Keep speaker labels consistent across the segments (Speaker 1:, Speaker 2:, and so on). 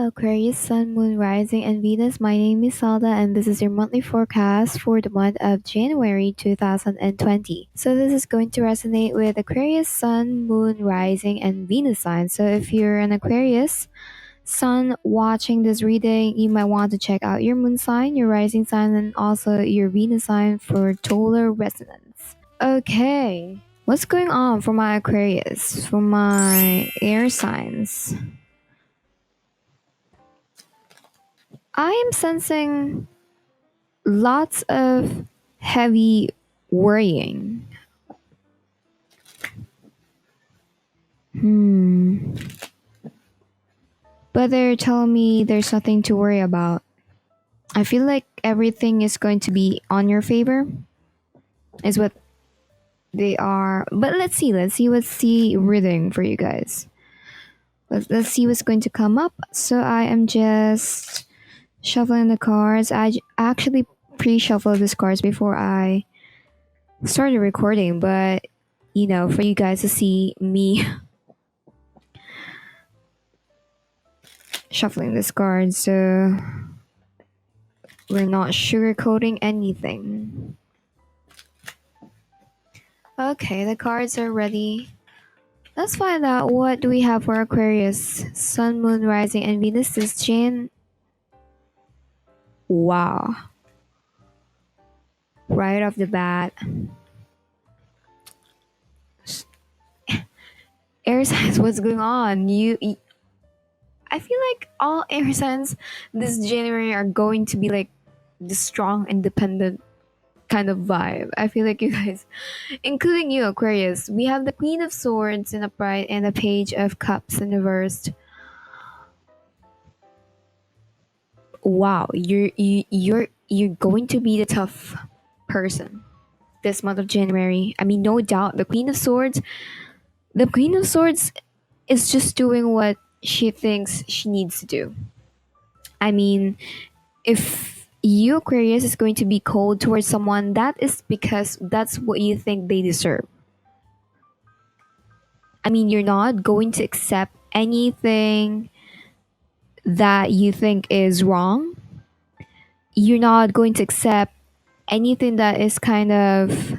Speaker 1: Aquarius, Sun, Moon, Rising, and Venus. My name is Salda, and this is your monthly forecast for the month of January 2020. So, this is going to resonate with Aquarius, Sun, Moon, Rising, and Venus signs. So, if you're an Aquarius Sun watching this reading, you might want to check out your moon sign, your rising sign, and also your Venus sign for total resonance. Okay, what's going on for my Aquarius, for my air signs? I am sensing lots of heavy worrying. But they're telling me there's nothing to worry about. I feel like everything is going to be on your favor, is what they are. But let's see what's the reading for you guys. Let's see what's going to come up. So I am just shuffling the cards. I actually pre-shuffled these cards before I started recording, but for you guys to see me shuffling this card, so we're not sugarcoating anything. Okay, the cards are ready. Let's find out what do we have for Aquarius, Sun, Moon, Rising, and Venus this Jan. Wow. Right off the bat. Air signs, what's going on? I feel like all air signs this January are going to be like the strong, independent kind of vibe. I feel like you guys, including you, Aquarius, we have the Queen of Swords in upright and the Page of Cups in reversed. Wow, you're going to be the tough person this month of January. I mean, no doubt, the Queen of Swords is just doing what she thinks she needs to do. I mean, if you, Aquarius, is going to be cold towards someone, that is because that's what you think they deserve. I mean, you're not going to accept anything that you think is wrong. You're not going to accept anything that is kind of,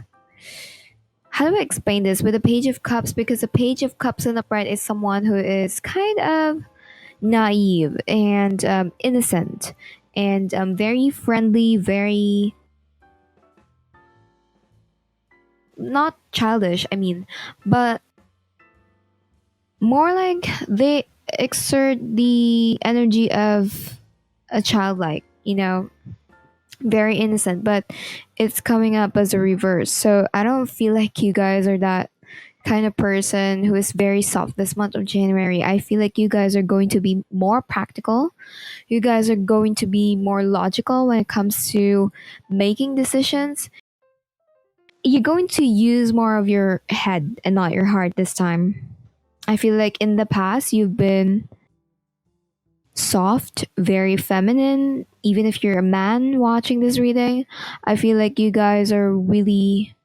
Speaker 1: how do I explain this with the Page of Cups? Because the Page of Cups in upright is someone who is kind of naive and innocent and very friendly, very not childish, I mean, but more like they exert the energy of a childlike, very innocent, but it's coming up as a reverse. So I don't feel like you guys are that kind of person who is very soft this month of January. I feel like you guys are going to be more practical. You guys are going to be more logical when it comes to making decisions. You're going to use more of your head and not your heart this time. I feel like in the past you've been soft, very feminine. Even if you're a man watching this reading, I feel like you guys are really,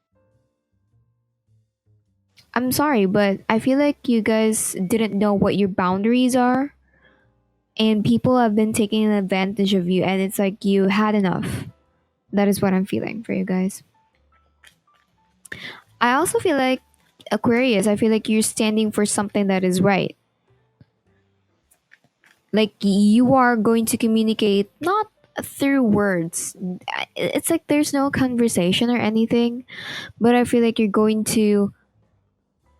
Speaker 1: I'm sorry, but I feel like you guys didn't know what your boundaries are. And people have been taking advantage of you, and it's like you had enough. That is what I'm feeling for you guys. I also feel like Aquarius, I feel like you're standing for something that is right. Like you are going to communicate not through words. It's like there's no conversation or anything, but I feel like you're going to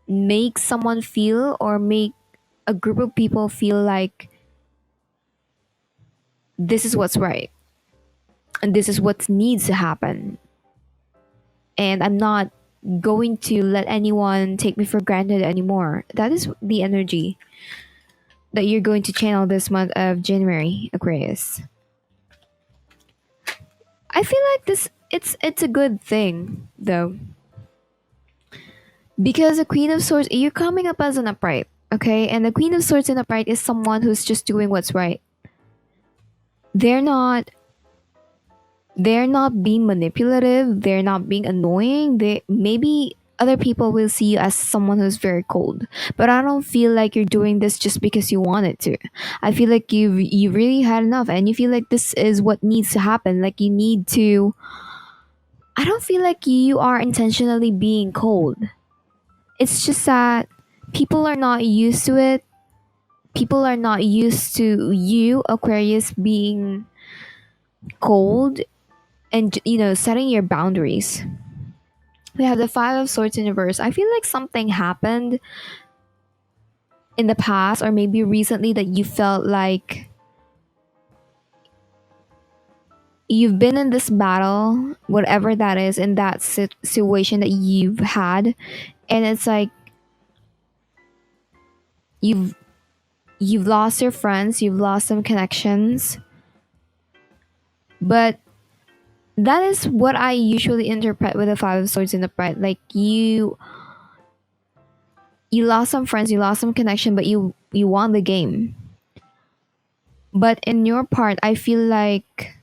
Speaker 1: make someone feel or make a group of people feel like this is what's right and this is what needs to happen. And I'm not going to let anyone take me for granted anymore. That is the energy that you're going to channel this month of January, Aquarius. I feel like it's a good thing though. Because the Queen of Swords, you're coming up as an upright, okay? And the Queen of Swords in upright is someone who's just doing what's right. They're not being manipulative, they're not being annoying. They maybe other people will see you as someone who's very cold. But I don't feel like you're doing this just because you wanted to. I feel like you really had enough, and you feel like this is what needs to happen. Like you need to. I don't feel like you are intentionally being cold. It's just that people are not used to it. People are not used to you, Aquarius, being cold and setting your boundaries. We have the Five of Swords in reverse. I feel like something happened in the past or maybe recently that you felt like you've been in this battle, whatever that is, in that situation that you've had, and it's like you've you've lost your friends, you've lost some connections, but that is what I usually interpret with the Five of Swords in the upright. Like you lost some friends, you lost some connection, but you won the game. But in your part, I feel like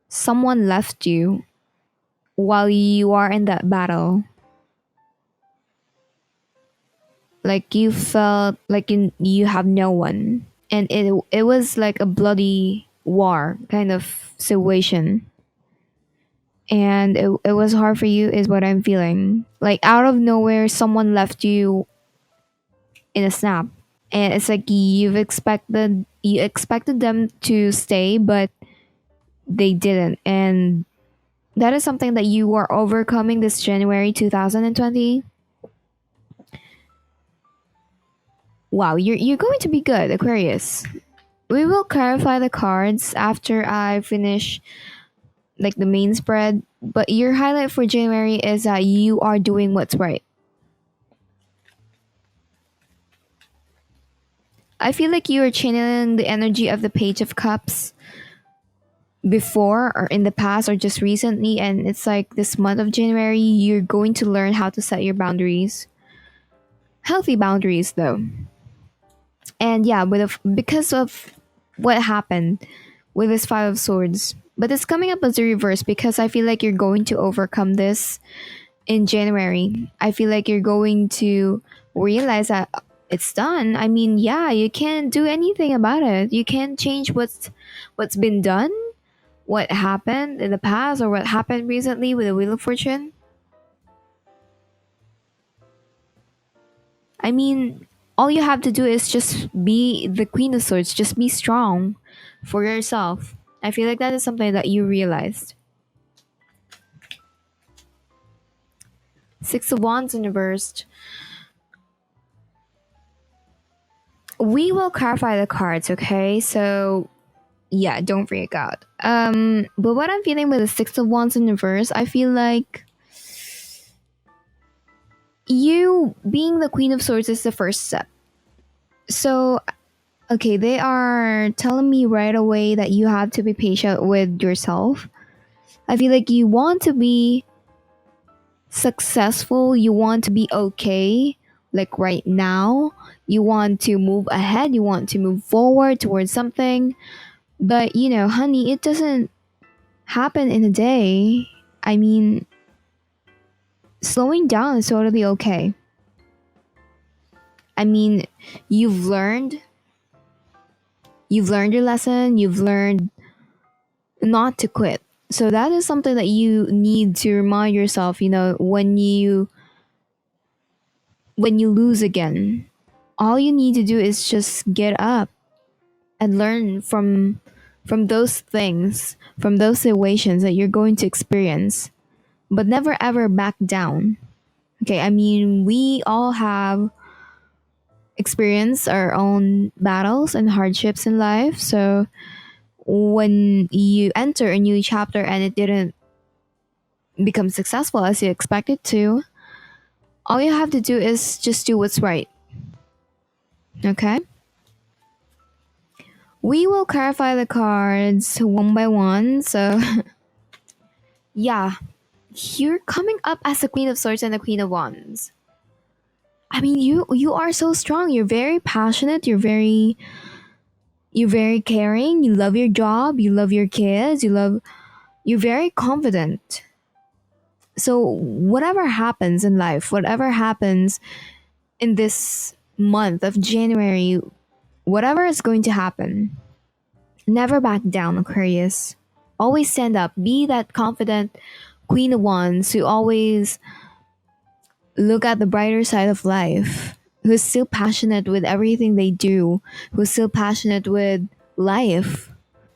Speaker 1: someone left you while you are in that battle. Like you felt like you have no one, and it was like a bloody war kind of situation, and it was hard for you is what I'm feeling. Like out of nowhere someone left you in a snap, and it's like you expected them to stay, but they didn't, and that is something that you are overcoming this January 2020. Wow, you're going to be good, Aquarius. We will clarify the cards after I finish like the main spread, but your highlight for January is that you are doing what's right. I feel like you are channeling the energy of the Page of Cups before or in the past or just recently, and it's like this month of January you're going to learn how to set your boundaries. Healthy boundaries though. And yeah, because of what happened with this Five of Swords. But it's coming up as a reverse because I feel like you're going to overcome this in January. I feel like you're going to realize that it's done. I mean, yeah, you can't do anything about it. You can't change what's been done, what happened in the past, or what happened recently with the Wheel of Fortune. I mean, all you have to do is just be the Queen of Swords. Just be strong for yourself. I feel like that is something that you realized. Six of Wands in reversed. We will clarify the cards, okay? So yeah, don't freak out. But what I'm feeling with the Six of Wands in reverse, I feel like you being the Queen of Swords is the first step. So okay, they are telling me right away that you have to be patient with yourself. I feel like you want to be successful, you want to be okay, like right now. You want to move ahead, you want to move forward towards something. But honey, it doesn't happen in a day. I mean, slowing down is totally okay. I mean, you've learned your lesson, you've learned not to quit. So that is something that you need to remind yourself, when you lose again. All you need to do is just get up and learn from those things, from those situations that you're going to experience, but never ever back down. Okay, I mean, we all have experienced our own battles and hardships in life. So when you enter a new chapter and it didn't become successful as you expected to, all you have to do is just do what's right. Okay? We will clarify the cards one by one. So, yeah, you're coming up as the Queen of Swords and the Queen of Wands. I mean, you are so strong. You're very passionate. You're very caring. You love your job. You love your kids. You're very confident. So whatever happens in life, whatever happens in this month of January, whatever is going to happen, never back down, Aquarius. Always stand up. Be that confident Queen of Wands who always look at the brighter side of life, who's still passionate with everything they do, who's still passionate with life,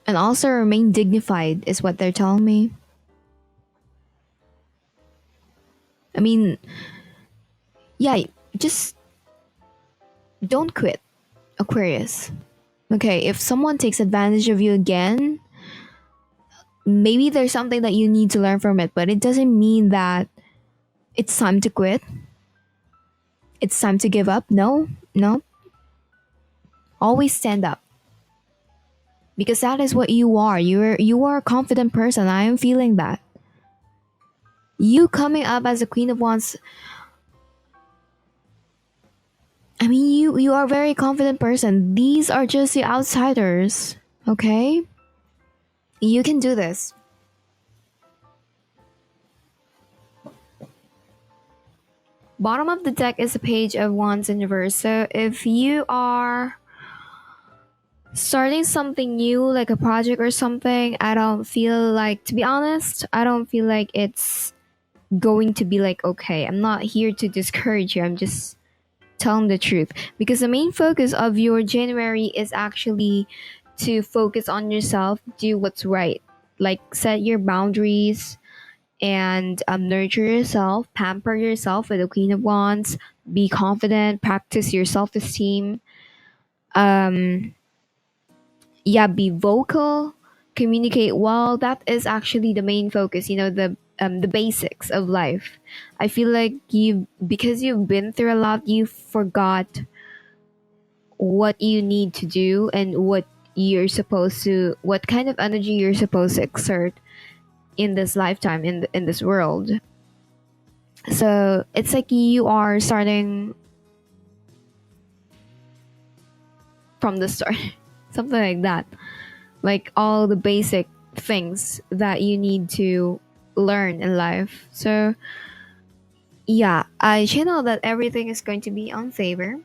Speaker 1: and also remain dignified, is what they're telling me. I mean, yeah, just don't quit, Aquarius. Okay, if someone takes advantage of you again, maybe there's something that you need to learn from it, but it doesn't mean that it's time to quit. It's time to give up. No, no. Always stand up because that is what you are. You are a confident person. I am feeling that. You coming up as a Queen of Wands, I mean, you are a very confident person. These are just the outsiders, okay? You can do this. Bottom of the deck is a page of Wands in reverse. So if you are starting something new, like a project or something, I don't feel like, to be honest, I don't feel like it's going to be like okay. I'm not here to discourage you. I'm just telling the truth because the main focus of your January is actually to focus on yourself, do what's right, like set your boundaries and nurture yourself, pamper yourself with the Queen of Wands, be confident, practice your self-esteem, um yeah, be vocal, communicate well. That is actually the main focus, the basics of life. I feel like you, because you've been through a lot, you forgot what you need to do and what kind of energy you're supposed to exert in this lifetime, in this world. So it's like you are starting from the start, something like that. Like all the basic things that you need to learn in life. So yeah, I channel that everything is going to be on favor.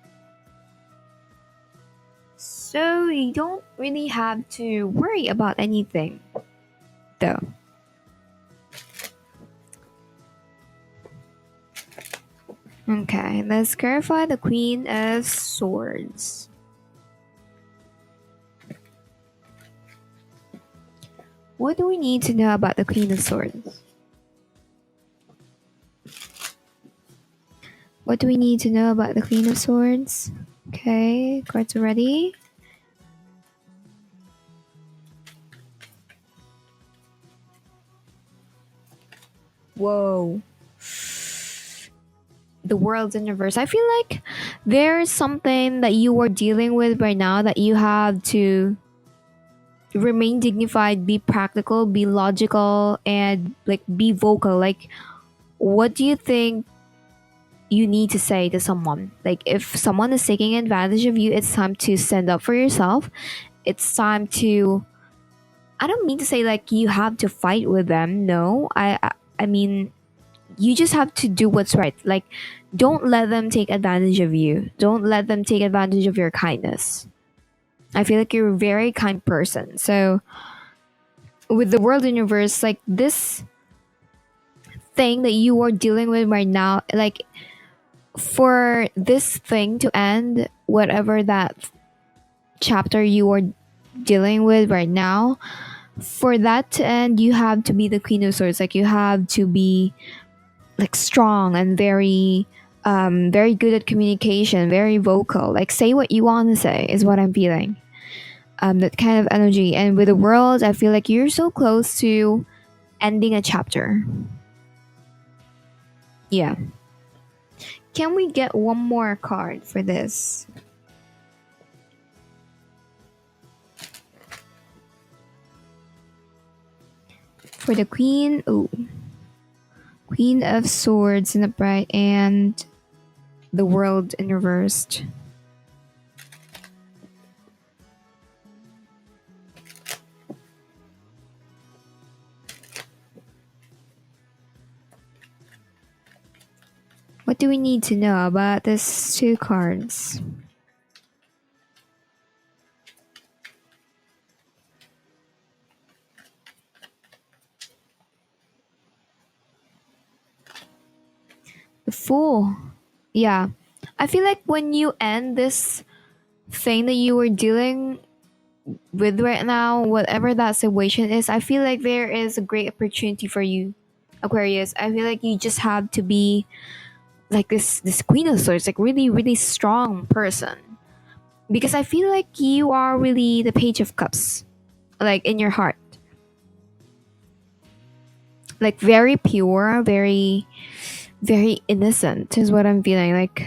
Speaker 1: So you don't really have to worry about anything though. Okay, let's clarify the Queen of Swords. What do we need to know about the Queen of Swords? What do we need to know about the Queen of Swords? Okay, cards are ready. Whoa. The world's in reverse. I feel like there's something that you are dealing with right now that you have to remain dignified, be practical, be logical, and like be vocal. Like, what do you think you need to say to someone? Like, if someone is taking advantage of you, it's time to stand up for yourself. It's time to, I don't mean to say like you have to fight with them. No, I mean, you just have to do what's right. Like, don't let them take advantage of you. Don't let them take advantage of your kindness. I feel like you're a very kind person. So with the world universe, like this thing that you are dealing with right now, like for this thing to end, whatever that chapter you are dealing with right now, for that to end, you have to be the Queen of Swords. Like you have to be like strong and very good at communication, very vocal. Like say what you want to say is what I'm feeling. That kind of energy. And with the world, I feel like you're so close to ending a chapter. Yeah. Can we get one more card for this? For the Queen, Queen of Swords in the bright and the World in reversed. do we need to know about these two cards? The Fool. Yeah. I feel like when you end this thing that you were dealing with right now, whatever that situation is, I feel like there is a great opportunity for you, Aquarius. I feel like you just have to be like this Queen of Swords, like really strong person. Because I feel like you are really the Page of Cups, like in your heart. Like very pure, very innocent is what I'm feeling. Like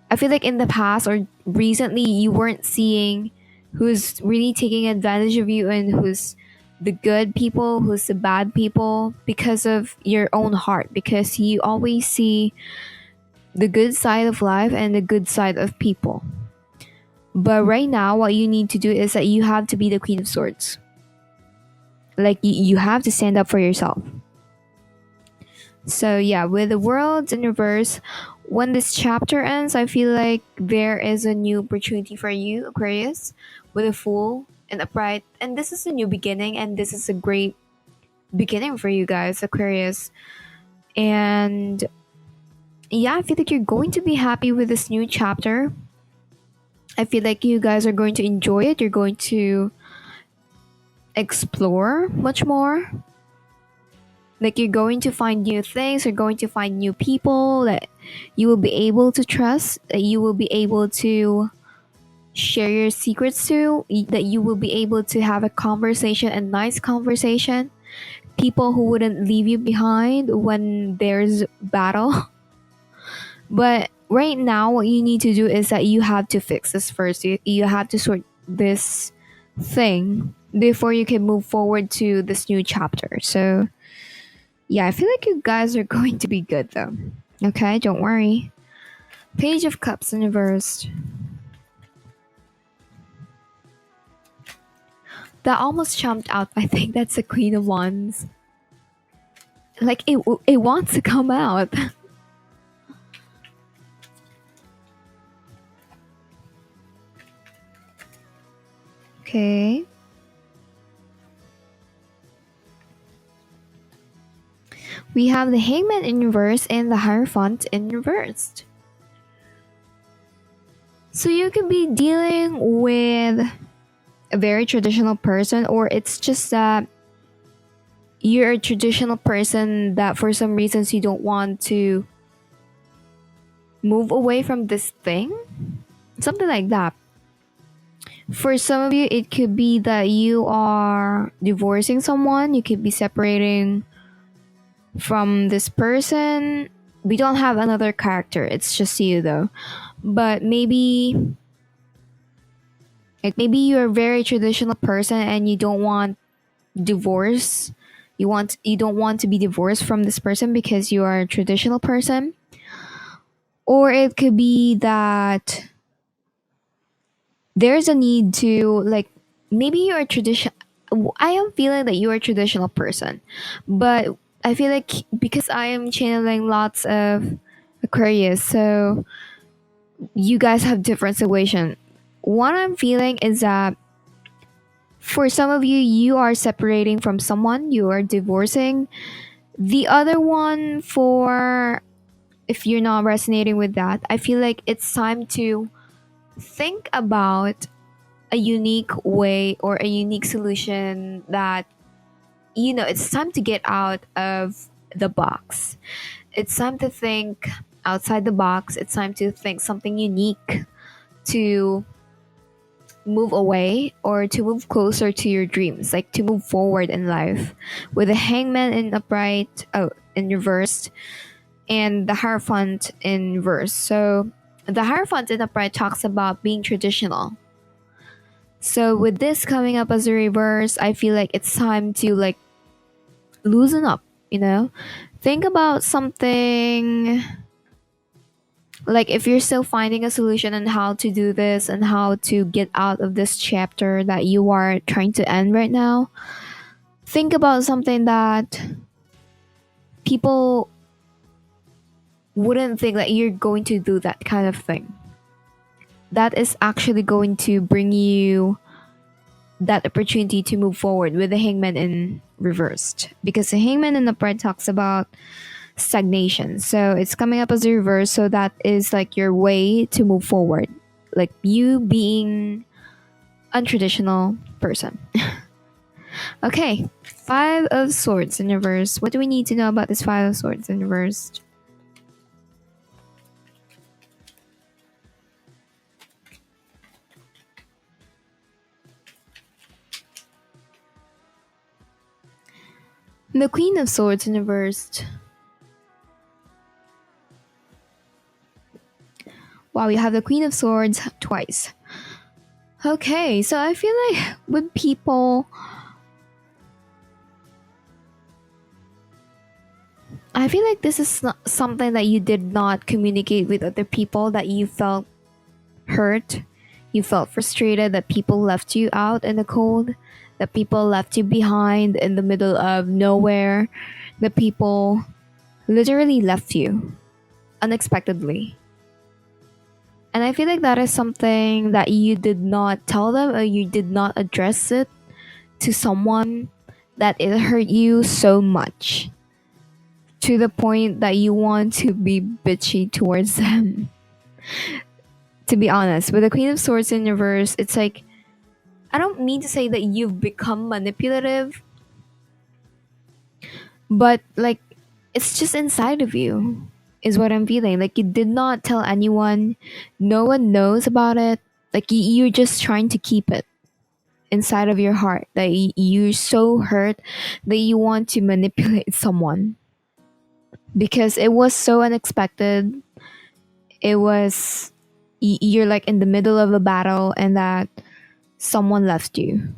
Speaker 1: I feel like in the past or recently you weren't seeing who's really taking advantage of you and who's the good people, who's the bad people because of your own heart, because you always see the good side of life and the good side of people. But right now what you need to do is that you have to be the Queen of Swords. Like you have to stand up for yourself. So yeah, with the worlds in reverse, when this chapter ends, I feel like there is a new opportunity for you, Aquarius, with a Fool and upright. And this is a new beginning, and this is a great beginning for you guys, Aquarius. And yeah, I feel like you're going to be happy with this new chapter. I feel like you guys are going to enjoy it. You're going to explore much more. Like you're going to find new things, you're going to find new people that you will be able to trust, that you will be able to share your secrets to, that you will be able to have a conversation, a nice conversation. People who wouldn't leave you behind when there's battle. But right now, what you need to do is that you have to fix this first. You have to sort this thing before you can move forward to this new chapter. So yeah, I feel like you guys are going to be good though. Okay, don't worry. Page of Cups in reversed. That almost jumped out. I think that's the Queen of Wands. Like it wants to come out. Okay. We have the Hangman in reverse and the Hierophant in reversed. So you could be dealing with a very traditional person, or it's just that you're a traditional person that for some reasons you don't want to move away from this thing. Something like that. For some of you, it could be that you are divorcing someone, you could be separating from this person. We don't have another character, it's just you though. But maybe you're a very traditional person and you don't want divorce. You don't want to be divorced from this person because you are a traditional person. Or it could be that there's a need to, like, maybe you're a tradition. I am feeling that you're a traditional person, but I feel like because I am channeling lots of Aquarius, so you guys have different situation. What I'm feeling is that for some of you, you are separating from someone, you are divorcing. The other one, for if you're not resonating with that, I feel like it's time to think about a unique way or a unique solution that, you know, it's time to get out of the box. It's time to think outside the box. It's time to think something unique to move away or to move closer to your dreams, like to move forward in life. With the Hangman in upright, in reversed, and the Hierophant in reverse. So the Hierophant in upright talks about being traditional. So with this coming up as a reverse, I feel like it's time to like loosen up, you know? Think about something, like if you're still finding a solution on how to do this and how to get out of this chapter that you are trying to end right now. Think about something that people wouldn't think that you're going to do that kind of thing. That is actually going to bring you that opportunity to move forward with the hangman in reversed, because the hangman in the part talks about stagnation, so it's coming up as a reverse, so that is like your way to move forward, like you being untraditional person. Okay, Five of Swords in reverse. What do we need to know about this Five of Swords in reverse? The Queen of Swords in reversed. Wow, we have the Queen of Swords twice. Okay, so I feel like with people, I feel like this is not something that you did not communicate with other people, that you felt hurt, you felt frustrated, that people left you out in the cold, that people left you behind in the middle of nowhere, that people literally left you unexpectedly. And I feel like that is something that you did not tell them, or you did not address it to someone, that it hurt you so much to the point that you want to be bitchy towards them. To be honest, with the Queen of Swords in reverse, it's like, I don't mean to say that you've become manipulative, but like, it's just inside of you, is what I'm feeling. Like, you did not tell anyone, no one knows about it. Like, you're just trying to keep it inside of your heart, that you're so hurt that you want to manipulate someone, because it was so unexpected. It was, you're like in the middle of a battle, and that someone left you.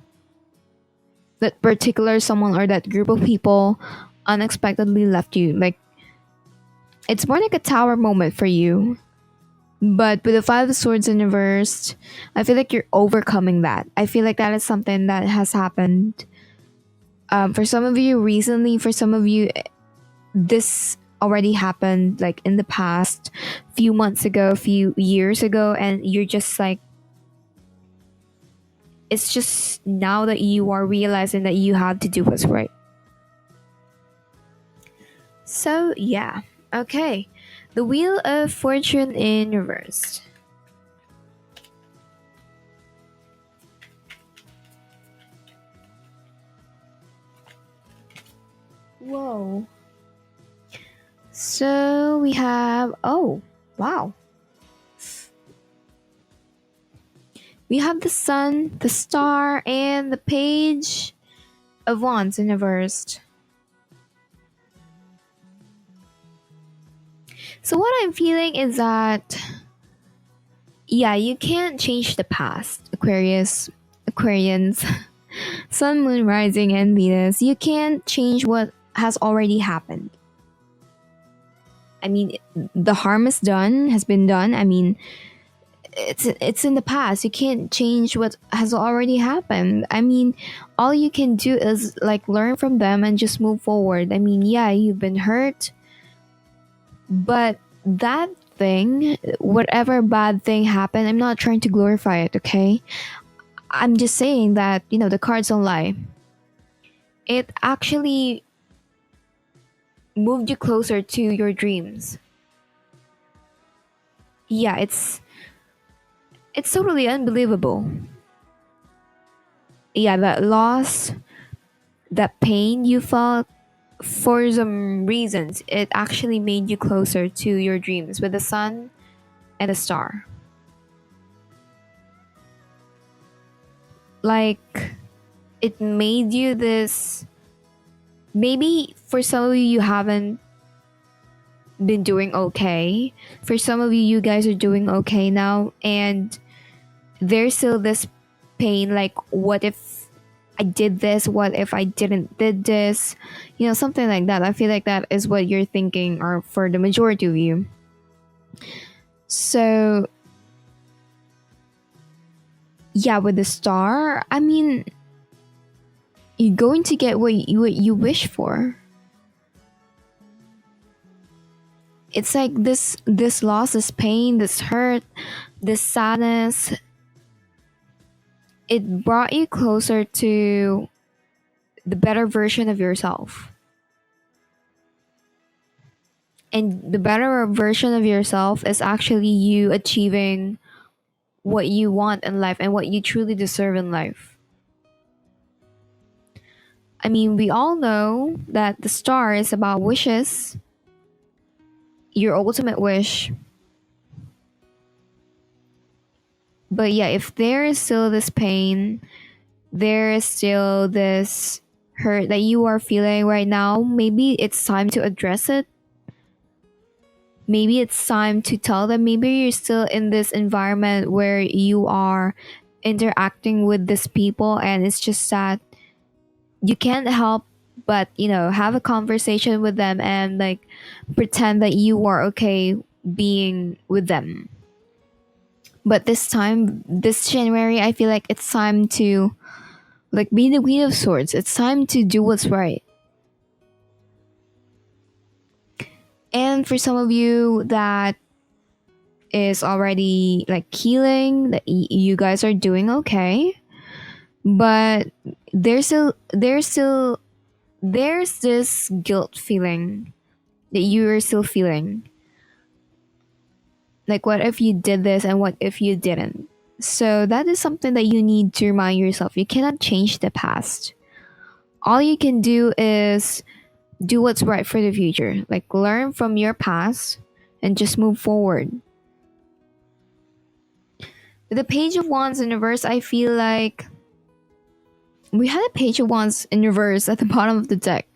Speaker 1: That particular someone, or that group of people, unexpectedly left you. Like, it's more like a tower moment for you. But with the Five of Swords in reversed, I feel like you're overcoming that. I feel like that is something that has happened. For some of you recently, for some of you, this already happened like in the past, few months ago, a few years ago, and you're just like, it's just now that you are realizing that you have to do what's right. So yeah, okay. The Wheel of Fortune in reverse. Whoa. So we have, oh, wow. We have the Sun, the Star, and the Page of Wands in reversed. So what I'm feeling is that, yeah, you can't change the past, Aquarians, Sun, Moon, Rising, and Venus. You can't change what has already happened. I mean, the harm is done, has been done. I mean, it's in the past. You can't change what has already happened. I mean, all you can do is like learn from them and just move forward. I mean, yeah, you've been hurt, but that thing, whatever bad thing happened, I'm not trying to glorify it, okay? I'm just saying that, you know, the cards don't lie. It actually moved you closer to your dreams. Yeah, it's totally unbelievable. Yeah, that loss, that pain you felt, for some reasons, it actually made you closer to your dreams with the Sun and the Star. Like, it made you this. Maybe for some of you, you haven't been doing okay. For some of you, you guys are doing okay now, and there's still this pain, like, what if I did this, what if I didn't did this, you know, something like that. I feel like that is what you're thinking, or for the majority of you. So yeah, with the Star, I mean, you're going to get what you wish for. it's like this loss, this pain, this hurt, this sadness, it brought you closer to the better version of yourself. And the better version of yourself is actually you achieving what you want in life and what you truly deserve in life. I mean, we all know that the star is about wishes, your ultimate wish. But yeah, if there is still this pain, there is still this hurt that you are feeling right now, maybe it's time to address it. Maybe it's time to tell them. Maybe you're still in this environment where you are interacting with these people and it's just that you can't help but, have a conversation with them and like pretend that you are okay being with them. But this time, this January, I feel like it's time to like be the Queen of Swords. It's time to do what's right. And for some of you that is already like healing, that you guys are doing okay. But there's this guilt feeling that you are still feeling. Like, what if you did this and what if you didn't? So that is something that you need to remind yourself. You cannot change the past. All you can do is do what's right for the future. Like, learn from your past and just move forward. With the Page of Wands in reverse, I feel like we had a Page of Wands in reverse at the bottom of the deck.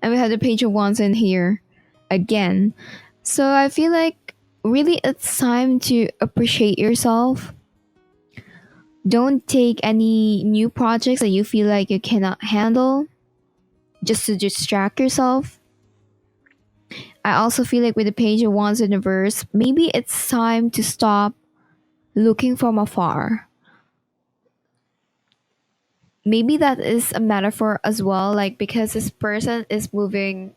Speaker 1: And we had the Page of Wands in here again. So I feel like really it's time to appreciate yourself. Don't take any new projects that you feel like you cannot handle just to distract yourself. I also feel like with the Page of Wands in reverse, maybe it's time to stop looking from afar. Maybe that is a metaphor as well, like because this person is looking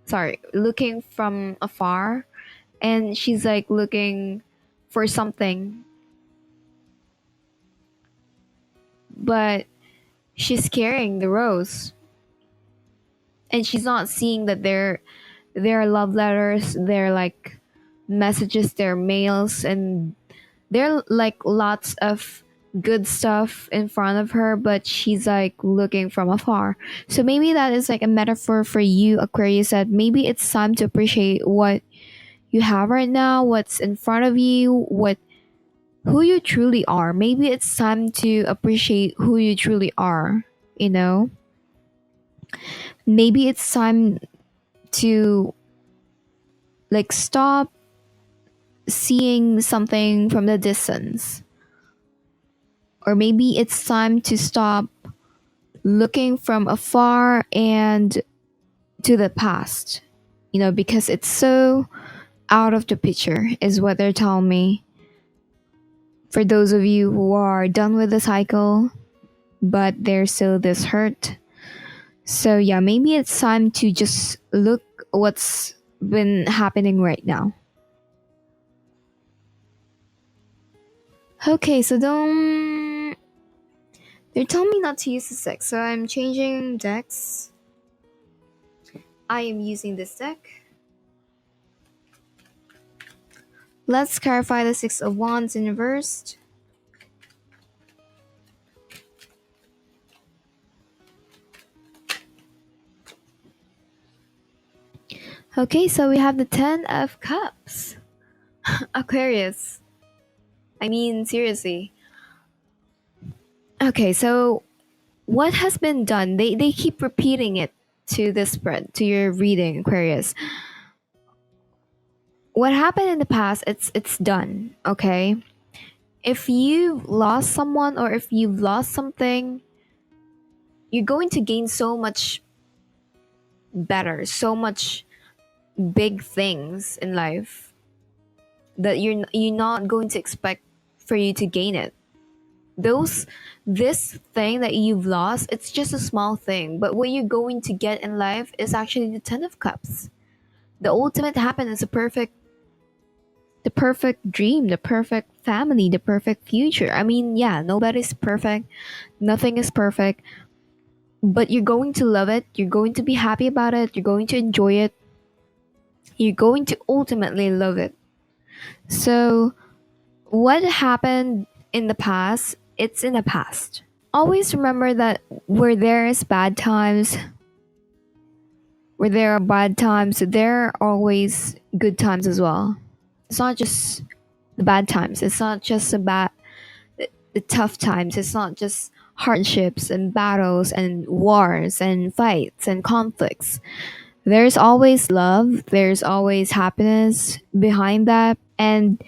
Speaker 1: from afar, and she's like looking for something, but she's carrying the rose, and she's not seeing that there are love letters, there are like messages, there are mails, and there are like lots of good stuff in front of her, but she's like looking from afar. So maybe that is like a metaphor for you, Aquarius, that maybe it's time to appreciate what you have right now, what's in front of you, who you truly are. Maybe it's time to appreciate who you truly are, Maybe it's time to like stop seeing something from the distance. Or maybe it's time to stop looking from afar and to the past, because it's so out of the picture, is what they're telling me. For those of you who are done with the cycle, but there's still this hurt. So yeah, maybe it's time to just look what's been happening right now. Okay, so they're telling me not to use this deck, so I'm changing decks. I am using this deck. Let's clarify the Six of Wands in reversed. Okay, so we have the Ten of Cups. Aquarius. I mean, seriously. Okay, so what has been done? They keep repeating it to the spread, to your reading, Aquarius. What happened in the past, it's done, okay? If you've lost someone or if you've lost something, you're going to gain so much better, so much big things in life that you're not going to expect for you to gain it. This thing that you've lost, it's just a small thing, but what you're going to get in life is actually the Ten of Cups. The ultimate happiness, the perfect dream, the perfect family, the perfect future. I mean, yeah, nobody's perfect, nothing is perfect, but you're going to love it, you're going to be happy about it, you're going to enjoy it, you're going to ultimately love it. So, what happened in the past, it's in the past. Always remember that where there is bad times, where there are bad times, there are always good times as well. It's not just the bad times. It's not just the tough times. It's not just hardships and battles and wars and fights and conflicts. There's always love. There's always happiness behind that. And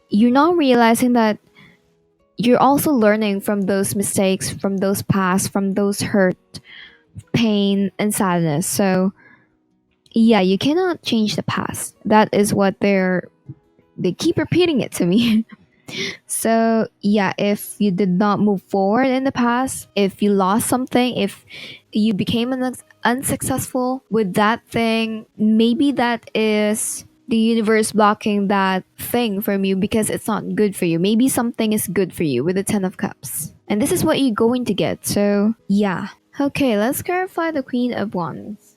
Speaker 1: you're not realizing that you're also learning from those mistakes, from those past, from those hurt, pain, and sadness. So, yeah, you cannot change the past. That is what they keep repeating it to me. So, yeah, if you did not move forward in the past, if you lost something, if you became unsuccessful with that thing, maybe that is the universe blocking that thing from you because it's not good for you. Maybe something is good for you with the 10 of Cups. And this is what you're going to get. So, yeah. Okay, let's clarify the Queen of Wands.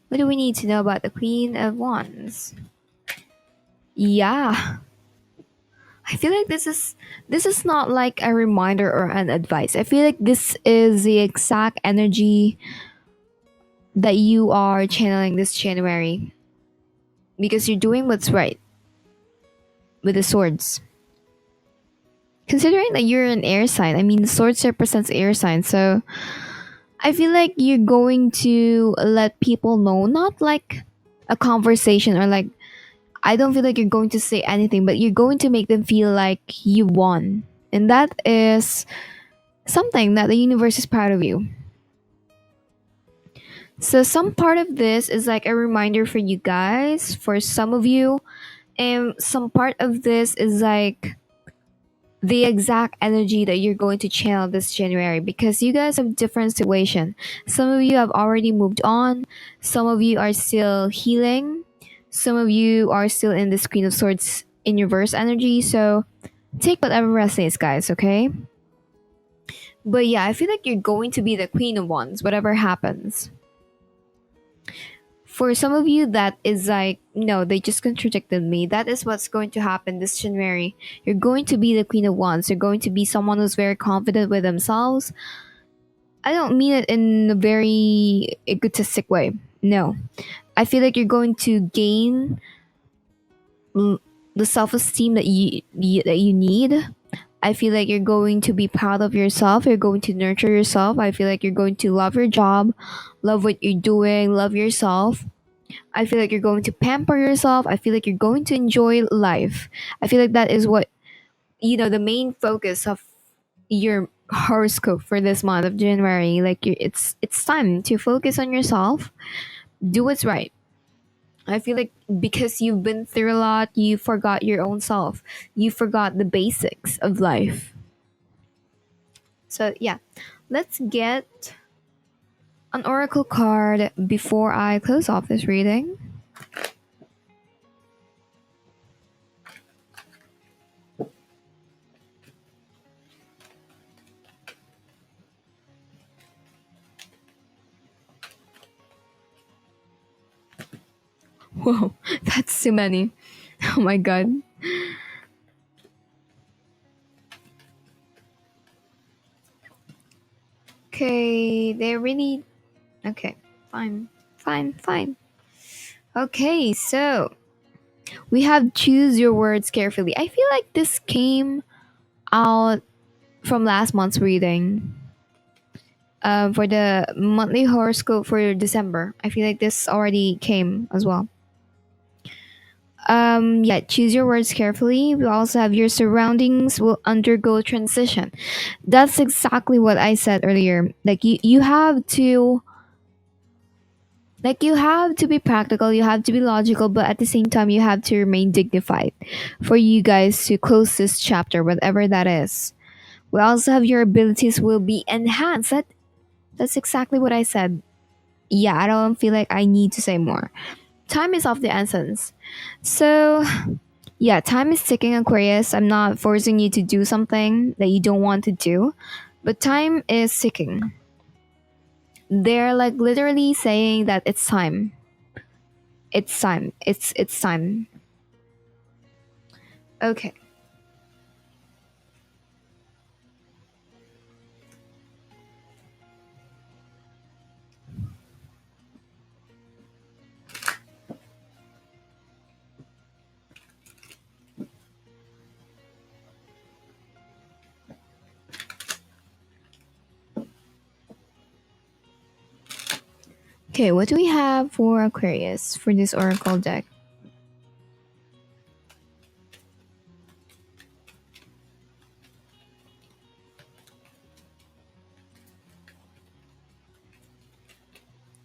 Speaker 1: What do we need to know about the Queen of Wands? Yeah. I feel like this is not like a reminder or an advice. I feel like this is the exact energy that you are channeling this January because you're doing what's right with the swords. Considering that you're an air sign, I mean, swords represents air sign, so I feel like you're going to let people know, not like a conversation or like I don't feel like you're going to say anything, but you're going to make them feel like you won. And that is something that the universe is proud of you. So some part of this is like a reminder for you guys, for some of you, and some part of this is like the exact energy that you're going to channel this January because you guys have different situation. Some of you have already moved on, some of you are still healing, some of you are still in this Queen of Swords in reverse energy. So take whatever resonates, guys, okay? But yeah, I feel like you're going to be the Queen of Wands, whatever happens. For some of you, that is like, no, they just contradicted me. That is what's going to happen this January. You're going to be the Queen of Wands. You're going to be someone who's very confident with themselves. I don't mean it in a very egotistic way. No. I feel like you're going to gain the self-esteem that you need. I feel like you're going to be proud of yourself. You're going to nurture yourself. I feel like you're going to love your job, love what you're doing, love yourself. I feel like you're going to pamper yourself. I feel like you're going to enjoy life. I feel like that is what, the main focus of your horoscope for this month of January. Like it's time to focus on yourself. Do what's right. I feel like because you've been through a lot, you forgot your own self. You forgot the basics of life. So, yeah, let's get an oracle card before I close off this reading. Whoa, that's too many. Oh my god. Okay, they're really. Okay, fine. Fine, fine. Okay, so we have choose your words carefully. I feel like this came out from last month's reading. For the monthly horoscope for December. I feel like this already came as well. Yeah, choose your words carefully. We also have your surroundings will undergo transition. That's exactly what I said earlier. Like you have to Like, you have to be practical, you have to be logical, but at the same time, you have to remain dignified for you guys to close this chapter, whatever that is. We also have your abilities will be enhanced. That's exactly what I said. Yeah, I don't feel like I need to say more. Time is of the essence. So, yeah, time is ticking, Aquarius. I'm not forcing you to do something that you don't want to do, but time is ticking. They're like literally saying that it's time. It's time. It's time. Okay. Okay, what do we have for Aquarius for this oracle deck?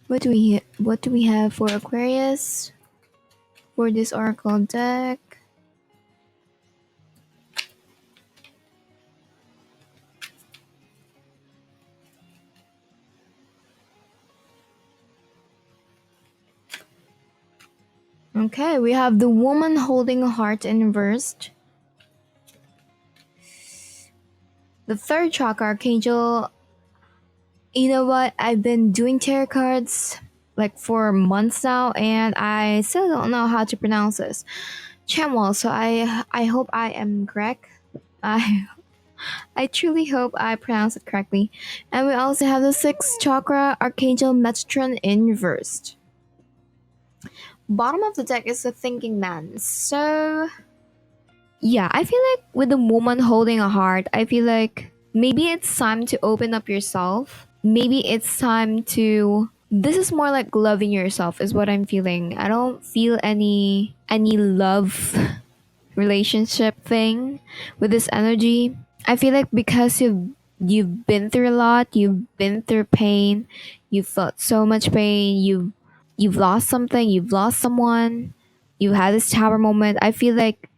Speaker 1: What do we have for Aquarius for this oracle deck? Okay, we have the woman holding a heart inversed. The third chakra archangel. You know what? I've been doing tarot cards like for months now, and I still don't know how to pronounce this. Chamwell. So I hope I am correct. I I truly hope I pronounce it correctly. And we also have the sixth chakra archangel Metatron inversed. Bottom of the deck is the thinking man. So yeah, I feel like with the woman holding a heart, I feel like maybe it's time to open up yourself. Maybe it's time to, this is more like loving yourself is what I'm feeling. I don't feel any love relationship thing with this energy. I feel like because you've been through a lot, you've been through pain, you've felt so much pain, you've lost something, you've lost someone, you had this tower moment. I feel like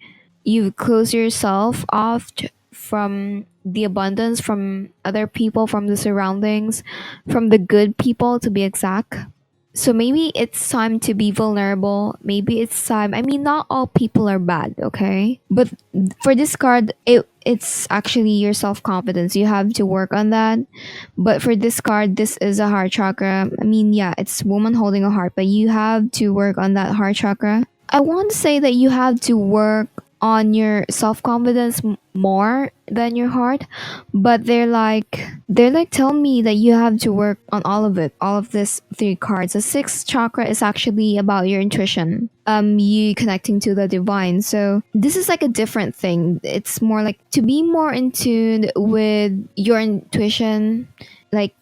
Speaker 1: you close yourself off from the abundance, from other people, from the surroundings, from the good people to be exact. So maybe it's time to be vulnerable. Maybe it's time. I mean, not all people are bad, okay? But for this card, it's actually your self confidence. You have to work on that. But for this card, this is a heart chakra. I mean, yeah, it's woman holding a heart, but you have to work on that heart chakra. I want to say that you have to work on your self confidence more than your heart, but they're like telling me that you have to work on all of it, all of this three cards. The sixth chakra is actually about your intuition, you connecting to the divine. So this is like a different thing. It's more like to be more in tune with your intuition, like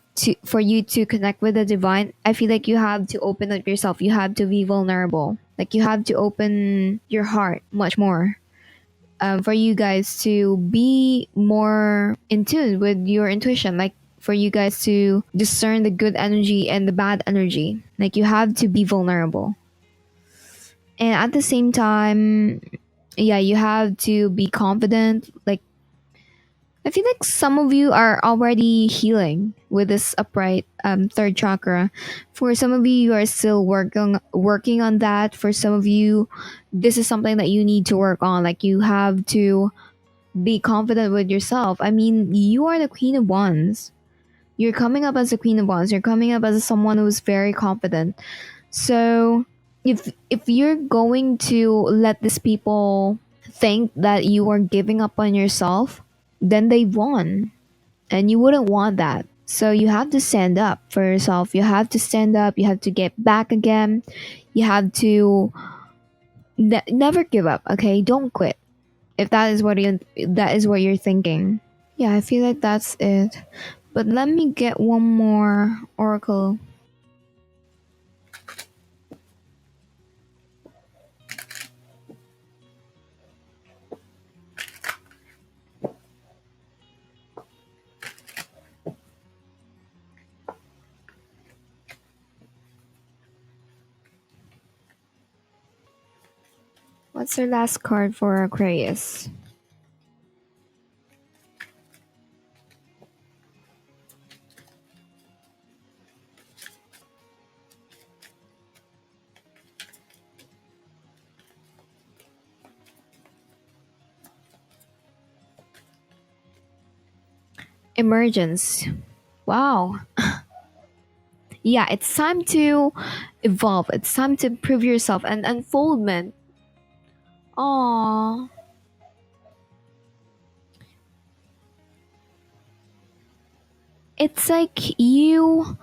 Speaker 1: for you to connect with the divine. I feel like you have to open up yourself, you have to be vulnerable, like you have to open your heart much more, for you guys to be more in tune with your intuition, like for you guys to discern the good energy and the bad energy. Like you have to be vulnerable, and at the same time, yeah, you have to be confident. Like I feel like some of you are already healing with this upright, third chakra. For some of you, you are still working on that. For some of you, this is something that you need to work on. Like you have to be confident with yourself. I mean, you are the Queen of Wands. You're coming up as the Queen of Wands. You're coming up as someone who's very confident. So if you're going to let these people think that you are giving up on yourself, then they won. And you wouldn't want that. So you have to stand up for yourself. You have to stand up. You have to get back again. You have to never give up. Okay, don't quit. If that is what you're thinking. Yeah, I feel like that's it. But let me get one more oracle. What's our last card for Aquarius? Emergence. Wow. Yeah, it's time to evolve. It's time to prove yourself and unfoldment. Aww. It's like you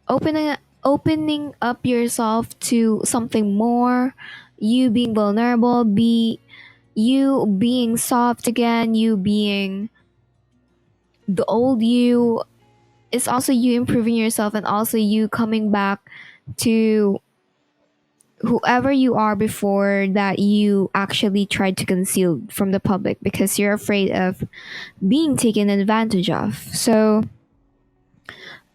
Speaker 1: opening up yourself to something more, you being vulnerable, you being soft again, you being the old you. It's also you improving yourself and also you coming back to whoever you are before that you actually tried to conceal from the public because you're afraid of being taken advantage of. So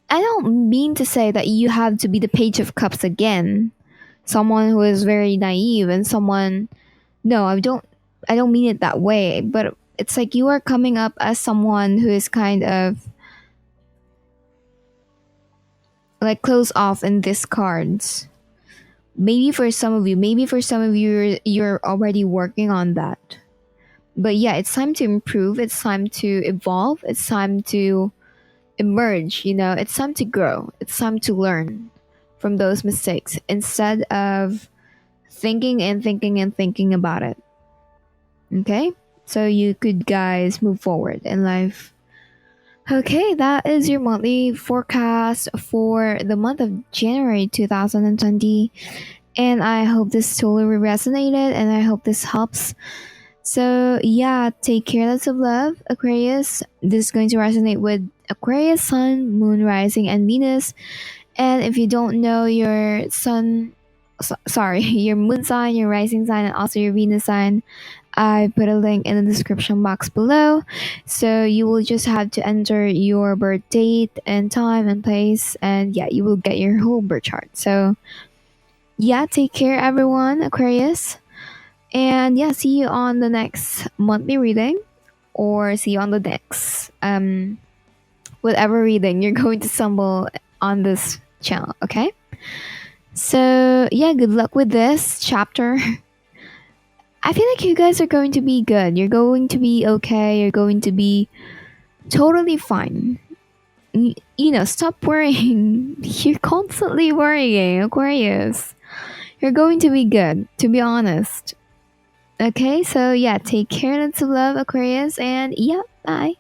Speaker 1: I don't mean to say that you have to be the Page of Cups again, someone who is very naive and someone. No, I don't mean it that way, but it's like you are coming up as someone who is kind of like close off in these cards. Maybe for some of you, you're already working on that. But yeah, it's time to improve, it's time to evolve, it's time to emerge, it's time to grow, it's time to learn from those mistakes instead of thinking and thinking and thinking about it. Okay? So you could guys move forward in life. Okay, that is your monthly forecast for the month of January 2020. And I hope this totally resonated and I hope this helps. So yeah, take care, lots of love, Aquarius. This is going to resonate with Aquarius, Sun, Moon, Rising, and Venus. And if you don't know your your moon sign, your rising sign, and also your Venus sign, I put a link in the description box below. So you will just have to enter your birth date and time and place, and yeah, you will get your whole birth chart. So yeah, take care, everyone, Aquarius. And yeah, see you on the next monthly reading, or see you on the next whatever reading you're going to stumble on this channel, okay? So yeah, good luck with this chapter. I feel like you guys are going to be good. You're going to be okay. You're going to be totally fine. Stop worrying. You're constantly worrying, Aquarius. You're going to be good, to be honest. Okay, so yeah, take care, lots of love, Aquarius, and yeah, bye.